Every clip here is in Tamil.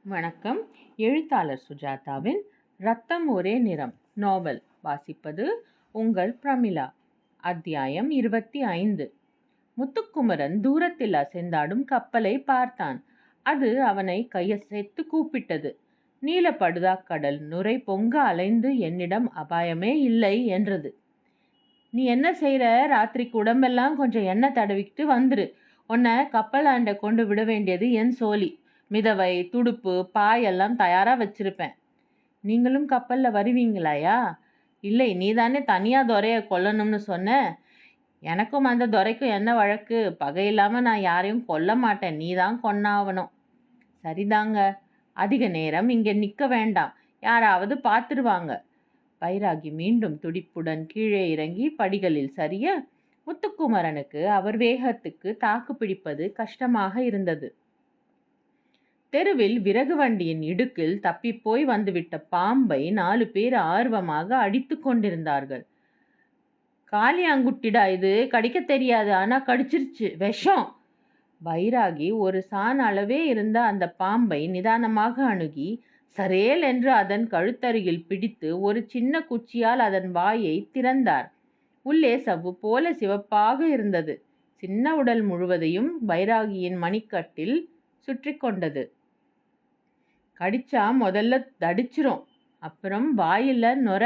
வணக்கம். எழுத்தாளர் சுஜாதாவின் ரத்தம் ஒரே நிறம் நாவல் வாசிப்பது உங்கள் பிரமிளா. அத்தியாயம் 25. முத்துக்குமரன் தூரத்தில் அசைந்தாடும் கப்பலை பார்த்தான். அது அவனை கையசைத்து கூப்பிட்டது. நீல படுதாக்கடல் நுரை பொங்க அலைந்து என்னிடம் அபாயமே இல்லை என்றது. நீ என்ன செய்கிற? ராத்திரிக்கு உடம்பெல்லாம் கொஞ்சம் எண்ணெய் தடவிக்கிட்டு வந்துரு. உன்னை கப்பலாண்ட கொண்டு விட வேண்டியது என் சோலி. மிதவை, துடுப்பு, பாயெல்லாம் தயாராக வச்சிருப்பேன். நீங்களும் கப்பலில் வருவீங்களாயா? இல்லை, நீ தானே தனியாக துரையை கொல்லணும்னு சொன்ன. எனக்கும் அந்த துரைக்கும் என்ன வழக்கு? பகை இல்லாமல் நான் யாரையும் கொல்ல மாட்டேன், நீ தான் கொன்னாகணும். சரிதாங்க, அதிக நேரம் இங்கே நிற்க வேண்டாம், யாராவது பார்த்துருவாங்க. பைராகி மீண்டும் துடிப்புடன் கீழே இறங்கி படிகளில் சரிய முத்துக்குமரனுக்கு அவர் வேகத்துக்கு தாக்கு பிடிப்பது கஷ்டமாக இருந்தது. தெருவில் விறகு வண்டியின் இடுக்கில் தப்பிப்போய் வந்துவிட்ட பாம்பை 4 பேர் ஆர்வமாக அடித்து கொண்டிருந்தார்கள். காளியாங்குட்டிடா இது, கடிக்க தெரியாது, ஆனா கடிச்சிருச்சு, விஷம். பைராகி ஒரு சான் அளவே இருந்த அந்த பாம்பை நிதானமாக அணுகி சரேல் என்று அதன் கழுத்தருகில் பிடித்து ஒரு சின்ன குச்சியால் அதன் வாயை திறந்தார். உள்ளே சவ்வு போல சிவப்பாக இருந்தது. சின்ன உடல் முழுவதையும் பைராகியின் மணிக்கட்டில் சுற்றி கொண்டது. கடிச்சா முதல்ல தடிச்சிரும், அப்புறம் வாயில நொர,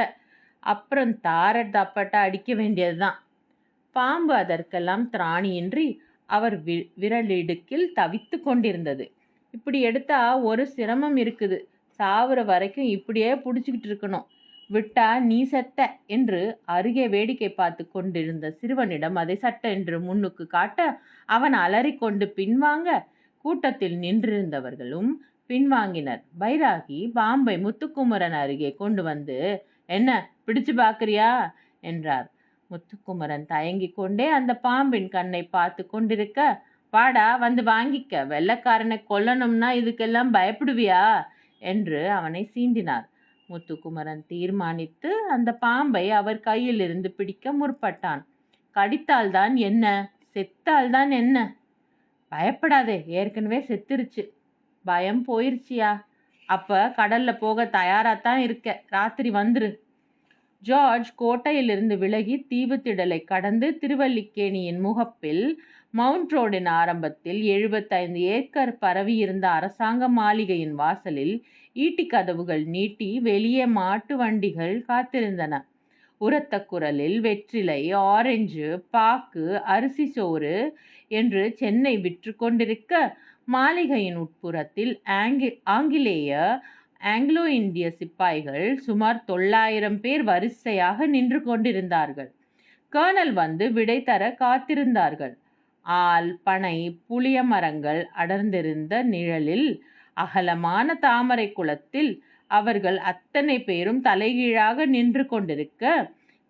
அப்புறம் தார தப்பட்டா அடிக்க வேண்டியதுதான். பாம்பு அதற்கெல்லாம் திராணியின்றி அவர் விரலிடுக்கில் தவித்து கொண்டிருந்தது. இப்படி எடுத்தா ஒரு சிரமம் இருக்குது, சாவுற வரைக்கும் இப்படியே பிடிச்சிக்கிட்டு இருக்கணும், விட்டா நீ செத்த என்று அருகே வேடிக்கை பார்த்து கொண்டிருந்த சிறுவனிடம் அதை சட்டென்று முன்னுக்கு காட்ட அவன் அலறிக்கொண்டு பின்வாங்க கூட்டத்தில் நின்றிருந்தவர்களும் பின்வாங்கினர். பைராகி பாம்பை முத்துக்குமரன் அருகே கொண்டு வந்து, என்ன பிடிச்சு பார்க்குறியா என்றார். முத்துக்குமரன் தயங்கி கொண்டே அந்த பாம்பின் கண்ணை பார்த்து கொண்டிருக்க, வாடா வந்து வாங்கிக்க, வெள்ளைக்காரனை கொல்லணும்னா இதுக்கெல்லாம் பயப்படுவியா என்று அவனை சீண்டினார். முத்துக்குமரன் தீர்மானித்து அந்த பாம்பை அவர் கையிலிருந்து பிடிக்க முற்பட்டான். கடித்தால்தான் என்ன, செத்தால்தான் என்ன? பயப்படாதே, ஏற்கனவே செத்துருச்சு. பயம் போயிருச்சியா? அப்ப கடல்ல போக தயாராத்தான் இருக்க, ராத்திரி வந்துரு. ஜார்ஜ் கோட்டையிலிருந்து விலகி தீவு திடலை கடந்து திருவல்லிக்கேணியின் முகப்பில் மவுண்ட் ரோடின் ஆரம்பத்தில் 75 ஏக்கர் பரவியிருந்த அரசாங்க மாளிகையின் வாசலில் ஈட்டி கதவுகள் நீட்டி வெளியே மாட்டு வண்டிகள் காத்திருந்தன. உரத்த குரலில் வெற்றிலை, ஆரஞ்சு, பாக்கு, அரிசி சோறு என்று சென்னை விற்று கொண்டிருக்க, மாளிகையின் உட்புறத்தில் ஆங்கிலேய ஆங்கிலோ இந்திய சிப்பாய்கள் சுமார் 900 பேர் வரிசையாக நின்று கொண்டிருந்தார்கள். கர்னல் வந்து விடை தர காத்திருந்தார்கள். ஆல், பனை, புளிய மரங்கள் அடர்ந்திருந்த நிழலில் அகலமான தாமரை குளத்தில் அவர்கள் அத்தனை பேரும் தலைகீழாக நின்று கொண்டிருக்க,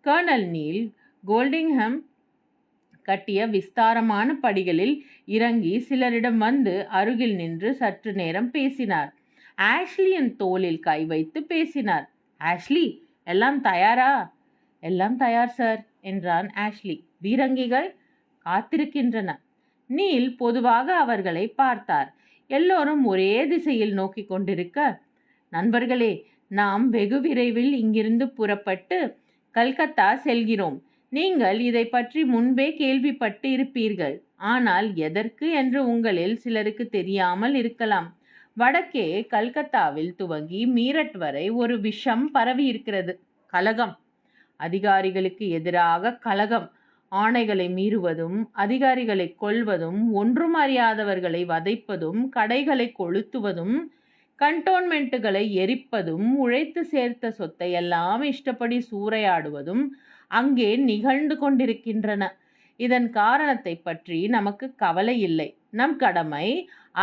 கர்னல் நீல் கோல்டிங்ஹாம் கட்டிய விஸ்தாரமான படிகளில் இறங்கி சிலரிடம் வந்து அருகில் நின்று சற்று நேரம் பேசினார். ஆஷ்லியின் தோளில் கை வைத்து பேசினார். ஆஷ்லி, எல்லாம் தயாரா? எல்லாம் தயார் சார் என்றான் ஆஷ்லி. பீரங்கிகள் காத்திருக்கின்றன. நீல் பொதுவாக அவர்களை பார்த்தார். எல்லோரும் ஒரே திசையில் நோக்கி கொண்டிருக்க, நண்பர்களே, நாம் வெகு விரைவில் இங்கிருந்து புறப்பட்டு கல்கத்தா செல்கிறோம். நீங்கள் இதை பற்றி முன்பே கேள்விப்பட்டு இருப்பீர்கள். ஆனால் எதற்கு என்று உங்களில் சிலருக்கு தெரியாமல் இருக்கலாம். வடக்கே கல்கத்தாவில் துவங்கி மீரட் வரை ஒரு விஷம் பரவி இருக்கிறது. கலகம். அதிகாரிகளுக்கு எதிராக கலகம். ஆணைகளை மீறுவதும், அதிகாரிகளை கொல்வதும், ஒன்றும் அறியாதவர்களை வதைப்பதும், கடைகளை கொளுத்துவதும், கண்டோன்மெண்ட்டுகளை எரிப்பதும், உழைத்து சேர்த்த சொத்தை எல்லாம் இஷ்டப்படி சூறையாடுவதும் அங்கே நிகழ்ந்து கொண்டிருக்கின்றன. இதன் காரணத்தை பற்றி நமக்கு கவலை இல்லை. நம் கடமை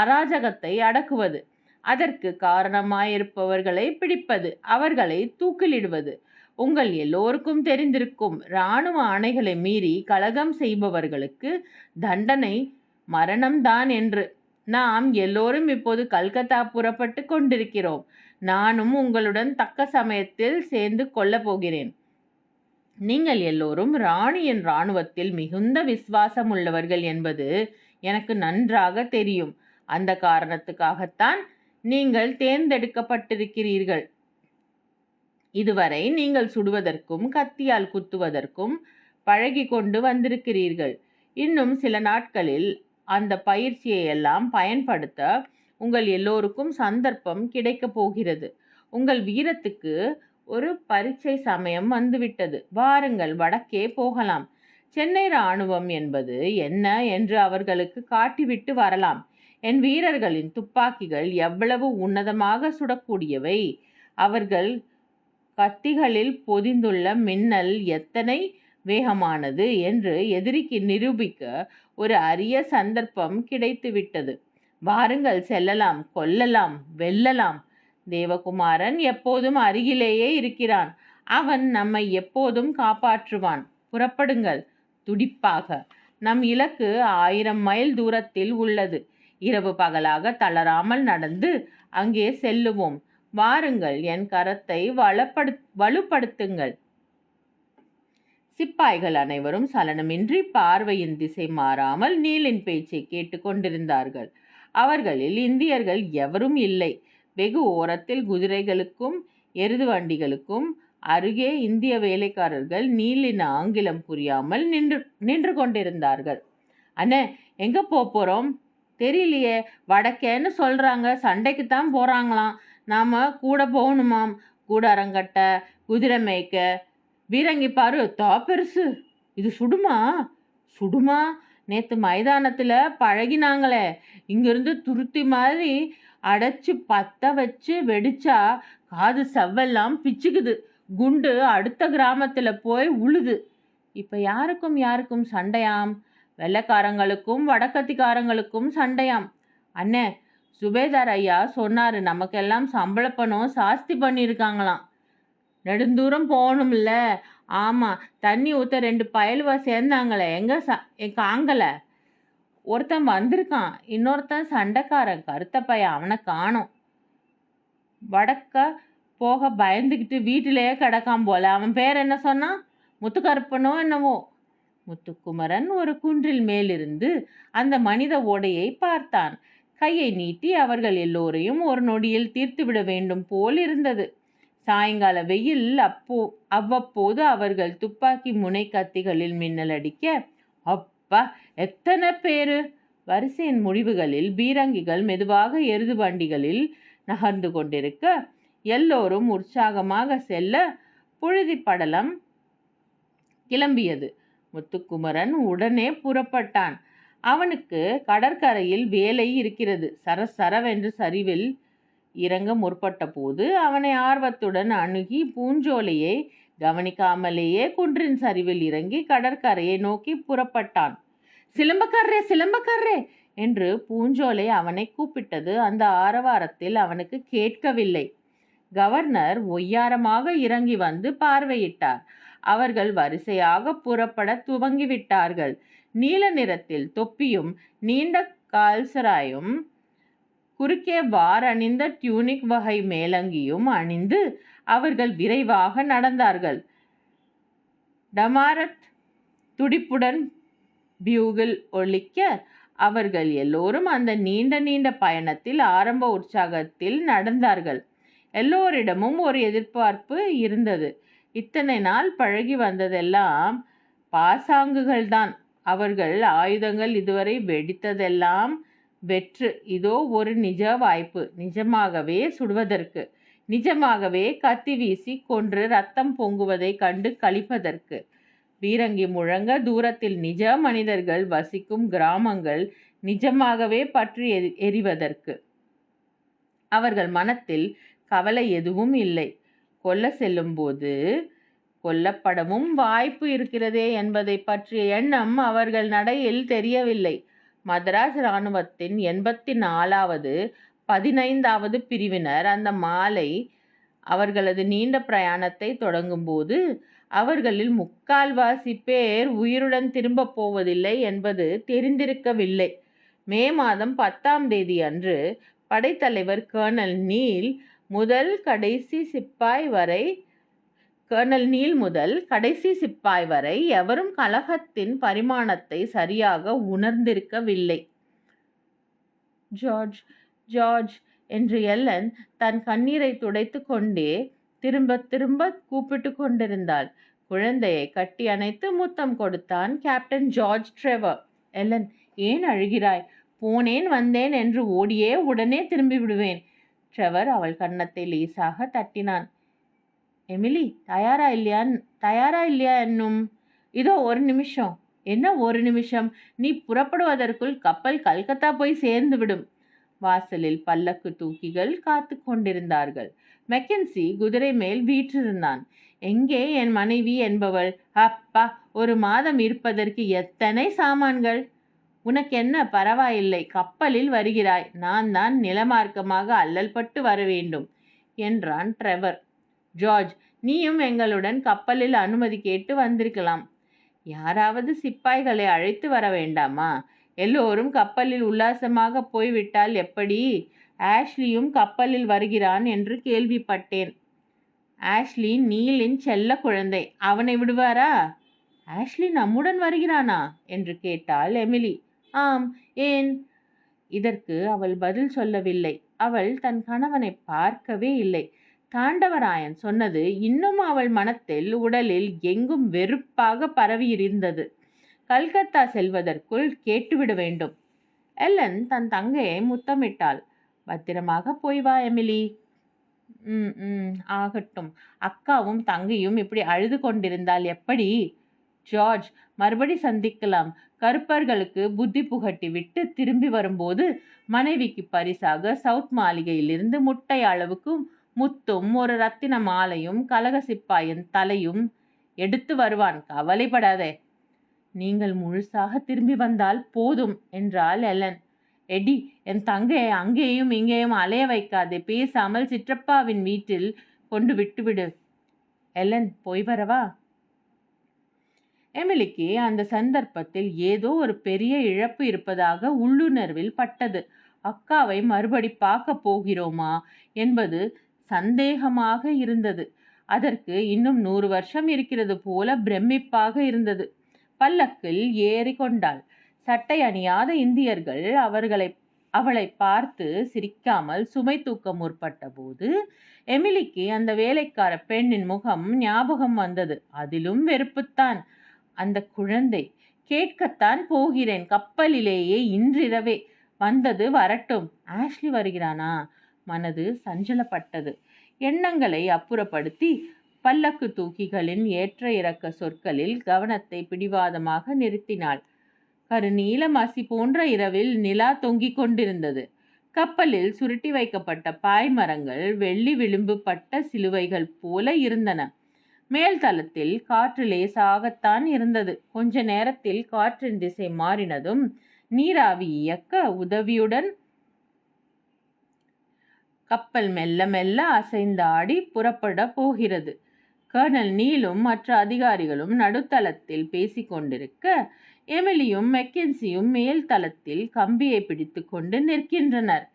அராஜகத்தை அடக்குவது, அதற்கு காரணமாயிருப்பவர்களை பிடிப்பது, அவர்களை தூக்கிலிடுவது. உங்கள் எல்லோருக்கும் தெரிந்திருக்கும், இராணுவ ஆணைகளை மீறி கலகம் செய்பவர்களுக்கு தண்டனை மரணம்தான் என்று. நாம் எல்லோரும் இப்போது கல்கத்தா புறப்பட்டு கொண்டிருக்கிறோம். நானும் உங்களுடன் தக்க சமயத்தில் சேர்ந்து கொள்ளப் போகிறேன். நீங்கள் எல்லோரும் ராணியின் இராணுவத்தில் மிகுந்த விசுவாசம் உள்ளவர்கள் என்பது எனக்கு நன்றாக தெரியும். அந்த காரணத்துக்காகத்தான் நீங்கள் தேர்ந்தெடுக்கப்பட்டிருக்கிறீர்கள். இதுவரை நீங்கள் சுடுவதற்கும் கத்தியால் குத்துவதற்கும் பழகி கொண்டு வந்திருக்கிறீர்கள். இன்னும் சில நாட்களில் அந்த பயிற்சியை எல்லாம் பயன்படுத்த உங்கள் எல்லோருக்கும் சந்தர்ப்பம் கிடைக்கப் போகிறது. உங்கள் வீரத்துக்கு ஒரு பரீட்சை சமயம் வந்துவிட்டது. வாருங்கள், வடக்கே போகலாம். சென்னை இராணுவம் என்பது என்ன என்று அவர்களுக்கு காட்டிவிட்டு வரலாம். என் வீரர்களின் துப்பாக்கிகள் எவ்வளவு உன்னதமாக சுடக்கூடியவை, அவர்கள் கத்திகளில் பொதிந்துள்ள மின்னல் எத்தனை வேகமானது என்று எதிரிக்கு நிரூபிக்க ஒரு அரிய சந்தர்ப்பம் கிடைத்துவிட்டது. வாருங்கள், செல்லலாம், கொல்லலாம், வெல்லலாம். தேவகுமாரன் எப்போதும் அருகிலேயே இருக்கிறான். அவன் நம்மை எப்போதும் காப்பாற்றுவான். புறப்படுங்கள் துடிப்பாக. நம் இலக்கு 1000 மைல் தூரத்தில் உள்ளது. இரவு பகலாக தளராமல் நடந்து அங்கே செல்லுவோம். வாருங்கள், என் கரத்தை வலுப்படுத்துங்கள். சிப்பாய்கள் அனைவரும் சலனமின்றி பார்வையின் திசை மாறாமல் நீலின் பேச்சை கேட்டு கொண்டிருந்தார்கள். அவர்களில் இந்தியர்கள் எவரும் இல்லை. வெகு ஓரத்தில் குதிரைகளுக்கும் எருது வண்டிகளுக்கும் அருகே இந்திய வேலைக்காரர்கள் நீலின் ஆங்கிலம் புரியாமல் நின்று கொண்டிருந்தார்கள். அண்ணே, எங்க போறோம் தெரியலையே. வடக்கேன்னு சொல்றாங்க. சண்டைக்குத்தான் போறாங்களாம். நாம கூட போகணுமாம். கூடாரங்கட்ட, குதிரை மேய்க்க. பீரங்கி பாரு, பெருசு. இது சுடுமா? சுடுமா? நேத்து மைதானத்துல பழகினாங்களே, இங்கிருந்து துருத்தி மாதிரி அடைச்சு பத்த வச்சு வெடிச்சா காது செவ்வெல்லாம் பிச்சுக்குது. குண்டு அடுத்த கிராமத்துல போய் உழுது. இப்ப யாருக்கும் சண்டையாம்? வெள்ளைக்காரங்களுக்கும் வடக்கத்திக்காரங்களுக்கும் சண்டையாம். அண்ணே, சுபேதார் ஐயா சொன்னாரு, நமக்கெல்லாம் சம்பள பணம் சாஸ்தி பண்ணியிருக்காங்களாம். நெடுந்தூரம் போகணும்ல. ஆமா, தண்ணி ஊத்த 2 பயலுவா சேர்ந்தாங்களே, எங்க காங்கல. ஒருத்தன் வந்திருக்கான், இன்னொருத்தன் சண்டைக்காரன் கருத்த பையன், அவனை காணோம். வடக்க போக பயந்துக்கிட்டு வீட்டிலேயே கிடக்கான் போல. அவன் பேர் என்ன சொன்னான்? முத்துக்கருப்பனோ என்னவோ. முத்துக்குமரன் ஒரு குன்றில் மேலிருந்து அந்த மனித ஓடையை பார்த்தான். கையை நீட்டி அவர்கள் எல்லோரையும் ஒரு நொடியில் தீர்த்துவிட வேண்டும் போல் இருந்தது. சாயங்கால வெயில் அவ்வப்போது அவர்கள் துப்பாக்கி முனை கத்திகளில் மின்னல் அடிக்க, அப்பா எத்தனை பேரு! வரிசையின் முடிவுகளில் பீரங்கிகள் மெதுவாக எருது வண்டிகளில் நகர்ந்து கொண்டிருக்க, எல்லோரும் உற்சாகமாக செல்ல புழுதி படலம் கிளம்பியது. முத்துக்குமரன் உடனே புறப்பட்டான். அவனுக்கு கடற்கரையில் வேலை இருக்கிறது. சரசரவென்று சரிவில் இறங்க முற்பட்ட போது அவனை ஆர்வத்துடன் அணுகி பூஞ்சோலையை கவனிக்காமலேயே குன்றின் சரிவில் இறங்கி கடற்கரையை நோக்கி புறப்பட்டான். சிலம்பக்காரரே, சிலம்பக்காரரே என்று பூஞ்சோலை அவனை கூப்பிட்டது. அந்த ஆரவாரத்தில் அவனுக்கு கேட்கவில்லை. கவர்னர் ஒய்யாரமாக இறங்கி வந்து பார்வையிட்டார். அவர்கள் வரிசையாக புறப்பட துவங்கிவிட்டார்கள். நீல நிறத்தில் தொப்பியும் நீண்ட கால்சராயும் குறுக்கே வார் அணிந்த டியூனிக் வகை மேலங்கியும் அணிந்து அவர்கள் விரைவாக நடந்தார்கள். டமாரத் துடிப்புடன் பியூகில் ஒலிக்க அவர்கள் எல்லோரும் அந்த நீண்ட நீண்ட பயணத்தில் ஆரம்ப உற்சாகத்தில் நடந்தார்கள். எல்லோரிடமும் ஒரு எதிர்பார்ப்பு இருந்தது. இத்தனை நாள் பழகி வந்ததெல்லாம் பாசாங்குகள்தான். அவர்கள் ஆயுதங்கள் இதுவரை வெடித்ததெல்லாம் வெற்று. இதோ ஒரு நிஜ வாய்ப்பு, நிஜமாகவே சுடுவதற்கு, நிஜமாகவே கத்தி வீசி கொன்று ரத்தம் பொங்குவதை கண்டு களிப்பதற்கு. பீரங்கி முழங்க தூரத்தில் நிஜ மனிதர்கள் வசிக்கும் கிராமங்கள் நிஜமாகவே பற்றி எரிவதற்கு. அவர்கள் மனத்தில் கவலை எதுவும் இல்லை. கொல்ல செல்லும் போது கொல்லப்படவும் வாய்ப்பு இருக்கிறதே என்பதை பற்றிய எண்ணம் அவர்கள் நடையில் தெரியவில்லை. மதராஸ் இராணுவத்தின் 84வது 15வது பிரிவினர் அந்த மாலை அவர்களது நீண்ட பிரயாணத்தை தொடங்கும்போது அவர்களில் 3/4 பேர் உயிருடன் திரும்பப் போவதில்லை என்பது தெரிந்திருக்கவில்லை. மே மாதம் 10ஆம் தேதி அன்று படைத்தலைவர் கர்னல் நீல் முதல் கடைசி சிப்பாய் வரை எவரும் கலகத்தின் பரிமாணத்தை சரியாக உணர்ந்திருக்கவில்லை. ஜார்ஜ் என்று எல்லன் தன் கண்ணீரை துடைத்து கொண்டே திரும்ப திரும்ப கூப்பிட்டு கொண்டிருந்தாள். குழந்தையை கட்டி அணைத்து முத்தம் கொடுத்தான் கேப்டன் ஜார்ஜ் ட்ரெவர். எல்லன், ஏன் அழுகிறாய்? போனேன் வந்தேன் என்று ஓடியே உடனே திரும்பி விடுவேன். ட்ரெவர் அவள் கன்னத்தை லேசாக தட்டினான். எமிலி, தயாரா இல்லையா என்னும்? இதோ ஒரு நிமிஷம். என்ன ஒரு நிமிஷம்? நீ புறப்படுவதற்குள் கப்பல் கல்கத்தா போய் சேர்ந்து விடும். வாசலில் பல்லக்கு தூக்கிகள் காத்து கொண்டிருந்தார்கள். மெக்கன்சி குதிரை மேல் வீற்றிருந்தான். எங்கே என் மனைவி என்பவள்? அப்பா, ஒரு மாதம் இருப்பதற்கு எத்தனை சாமான்கள்! உனக்கென்ன, பரவாயில்லை, கப்பலில் வருகிறாய். நான் தான் நிலமார்க்கமாக அல்லல் பட்டு வர வேண்டும் என்றான் ட்ரெவர். ஜார்ஜ், நீயும் எங்களுடன் கப்பலில் அனுமதி கேட்டு வந்திருக்கலாம். யாராவது சிப்பாய்களை அழைத்து வர வேண்டாமா? எல்லோரும் கப்பலில் உல்லாசமாக போய்விட்டால் எப்படி? ஆஷ்லியும் கப்பலில் வருகிறான் என்று கேள்விப்பட்டேன். ஆஷ்லி நீலின் செல்ல குழந்தை. அவனை விடுவாரா? ஆஷ்லி நம்முடன் வருகிறானா என்று கேட்டாள் எமிலி. ஆம், ஏன்? இதற்கு அவள் பதில் சொல்லவில்லை. அவள் தன் கணவனை பார்க்கவே இல்லை. தாண்டவராயன் சொன்னது இன்னும் அவள் மனத்தில் உடலில் எங்கும் வெறுப்பாக பரவியிருந்தது. கல்கத்தா செல்வதற்குள் கேட்டுவிட வேண்டும். எல்லன் தன் தங்கையை முத்தமிட்டாள். பத்திரமாக போய் வா எமிலி. ஆகட்டும். அக்காவும் தங்கையும் இப்படி அழுது கொண்டிருந்தால் எப்படி? ஜார்ஜ், மறுபடி சந்திக்கலாம். கருப்பர்களுக்கு புத்தி புகட்டி விட்டு திரும்பி வரும்போது மனைவிக்கு பரிசாக சவுத் மாளிகையிலிருந்து முட்டை அளவுக்கு முத்தும் ஒரு ரத்தின மாலையும் கலக சிப்பாயின் தலையும் எடுத்து வருவான். கவலைப்படாதே. நீங்கள் முழுசாக திரும்பி வந்தால் போதும் என்றாள் எல்லன். எடி, என் தங்கையை அங்கேயும் இங்கேயும் அலைய வைக்காதே. பேசாமல் சிற்றப்பாவின் வீட்டில் கொண்டு விட்டுவிடு. எல்லன், போய் வரவா? எமிலிக்கு அந்த சந்தர்ப்பத்தில் ஏதோ ஒரு பெரிய இழப்பு இருப்பதாக உள்ளுணர்வில் பட்டது. அக்காவை மறுபடி பார்க்க போகிறோமா என்பது சந்தேகமாக இருந்தது. அதற்கு இன்னும் 100 வருஷம் இருக்கிறது போல பிரமிப்பாக இருந்தது. பல்லக்கில் ஏறி கொண்டாள். சட்டை அணியாத இந்தியர்கள் அவளை பார்த்து சிரிக்காமல் சுமை தூக்க முற்பட்ட போது எமிலிக்கு அந்த வேலைக்கார பெண்ணின் முகம் ஞாபகம் வந்தது. அதிலும் வெறுப்புத்தான். அந்த குழந்தை. கேட்கத்தான் போகிறேன். கப்பலிலேயே இன்றிரவே. வந்தது வரட்டும். ஆஷ்லி வருகிறானா? மனது சஞ்சலப்பட்டது. எண்ணங்களை அப்புறப்படுத்தி பல்லக்கு தூக்கிகளின் ஏற்ற இறக்க சொற்களில் கவனத்தை பிடிவாதமாக நிறுத்தினாள். கருநீல மசி போன்ற இரவில் நிலா தொங்கிக் கொண்டிருந்தது. கப்பலில் சுருட்டி வைக்கப்பட்ட பாய்மரங்கள் வெள்ளி விளிம்பு பட்ட சிலுவைகள் போல இருந்தன. மேல் தளத்தில் காற்று லேசாகத்தான் இருந்தது. கொஞ்ச நேரத்தில் காற்றின் திசை மாறினதும் நீராவி இயக்க உதவியுடன் கப்பல் மெல்ல மெல்ல அசைந்தாடி புறப்பட போகிறது. கர்னல் நீலும் மற்ற அதிகாரிகளும் நடுத்தளத்தில் பேசிக்கொண்டிருக்க எமிலியும் மெக்கன்சியும் மேல் தளத்தில் கம்பியை பிடித்து கொண்டு நிற்கின்றனர்.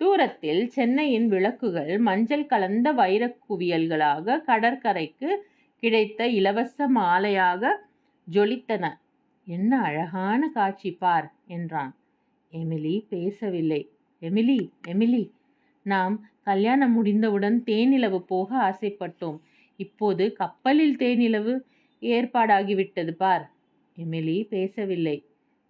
தூரத்தில் சென்னையின் விளக்குகள் மஞ்சள் கலந்த வைரக் குவியல்களாக கடற்கரைக்கு கிடைத்த இலவச மாலையாக ஜொலித்தன. என்ன அழகான காட்சி பார் என்றான். எமிலி பேசவில்லை. எமிலி, எமிலி, நாம் கல்யாணம் முடிந்தவுடன் தேனிலவு போக ஆசைப்பட்டோம். இப்போது கப்பலில் தேனிலவு ஏற்பாடாகிவிட்டது பார். எமிலி பேசவில்லை.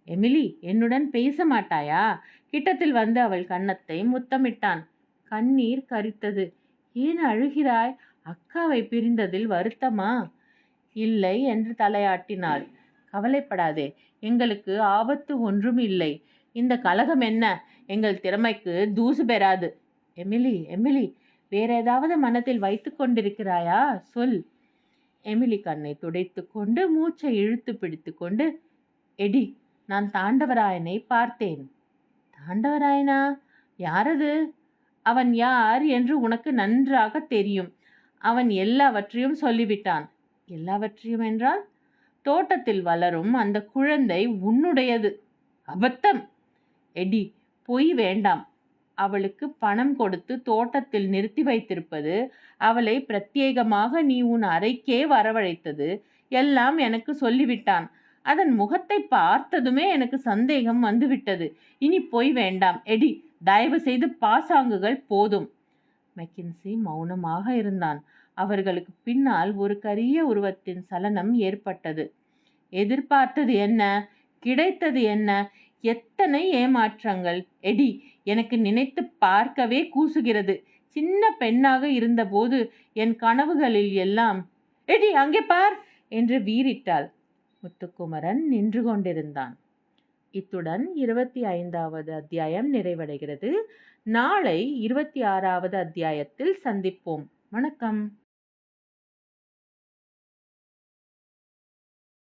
எமிலி, என்னுடன் பேச மாட்டாயா? கிட்டத்தில் வந்து அவள் கன்னத்தை முத்தமிட்டான். கண்ணீர் கரித்தது. ஏன் அழுகிறாய்? அக்காவை பிரிந்ததில் வருத்தமா? இல்லை என்று தலையாட்டினாள். கவலைப்படாதே, எங்களுக்கு ஆபத்து ஒன்றும் இல்லை. இந்த கலகம் என்ன? எங்கள் திறமைக்கு தூசு பெறாது. எமிலி, எமிலி, வேற ஏதாவது மனத்தில் வைத்து கொண்டிருக்கிறாயா? சொல். எமிலி கண்ணை துடைத்து கொண்டு மூச்சை இழுத்து பிடித்து கொண்டு, எடி, நான் தாண்டவராயனை பார்த்தேன். தாண்டவராயனா? யாரது? அவன் யார் என்று உனக்கு நன்றாக தெரியும். அவன் எல்லாவற்றையும் சொல்லிவிட்டான். எல்லாவற்றையும் என்றால்? தோட்டத்தில் வளரும் அந்த குழந்தை உன்னுடையது. அபத்தம். எடி, பொய் வேண்டாம். அவளுக்கு பணம் கொடுத்து தோட்டத்தில் நிறுத்தி வைத்திருப்பது, அவளை பிரத்யேகமாக நீ உன் அறைக்கே வரவழைத்தது எல்லாம் எனக்கு சொல்லிவிட்டான். அதன் முகத்தை பார்த்ததுமே எனக்கு சந்தேகம் வந்துவிட்டது. இனி பொய் வேண்டாம். எடி, தயவு செய்து பாசாங்குகள் போதும். மெக்கின்சி மௌனமாக இருந்தான். அவர்களுக்கு பின்னால் ஒரு கரிய உருவத்தின் சலனம் ஏற்பட்டது. எதிர்பார்த்தது என்ன, கிடைத்தது என்ன? எத்தனை ஏமாற்றங்கள்! எடி, எனக்கு நினைத்து பார்க்கவே கூசுகிறது. சின்ன பெண்ணாக இருந்தபோது என் கனவுகளில் எல்லாம். எடி, அங்கே பார் என்று வீறிட்டாள். முத்துக்குமரன் நின்று கொண்டிருந்தான். இத்துடன் 25வது அத்தியாயம் நிறைவடைகிறது. நாளை 26வது அத்தியாயத்தில் சந்திப்போம். வணக்கம்.